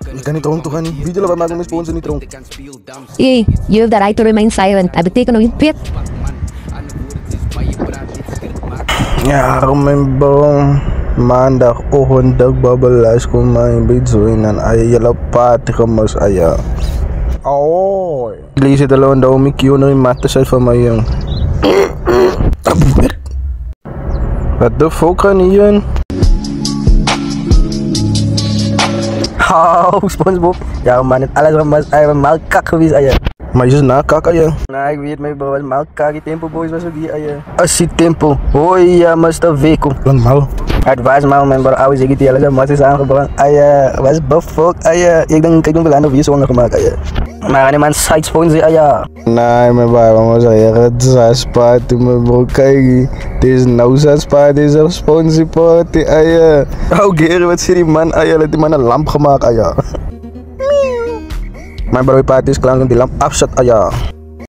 Ganito Tron to honey. Video lang ba maging may sponsor ni Tron? Hey, you have the right to remain silent. I've taken on pit. Ja, remember maandag ochtend babalas ko mijn bidzoinan ay pati kamas aya. Oh, lees het alone daw mi kyo na yung mata sa famayong. What the fuck kan yun? Oh, SpongeBob. Ja, man, het alles was ay malkak geweest aya. Maar je is nakak aya. Nou, ik weet mijn bawal malkak tempo boys was ook die aya. Asi tempo. Hoi, ja, Mr. Veko. Lang mal. Het was mal man, maar ouwe zeg het alles maar is aangebracht. Aya, was buffok aya. Ik denk kijk nog wel aan of je zo gemaakt aya. Maar die man side sponsor aya. Nee, mijn baai, maar zeggen het is party mijn bro kijk. Deze nou is party, deze sponsor party aya. Oh, Gary, wat zie die man aya? Laat die man een lamp gemaakt aya. Mijn bro party is klaar om die lamp afzet aya.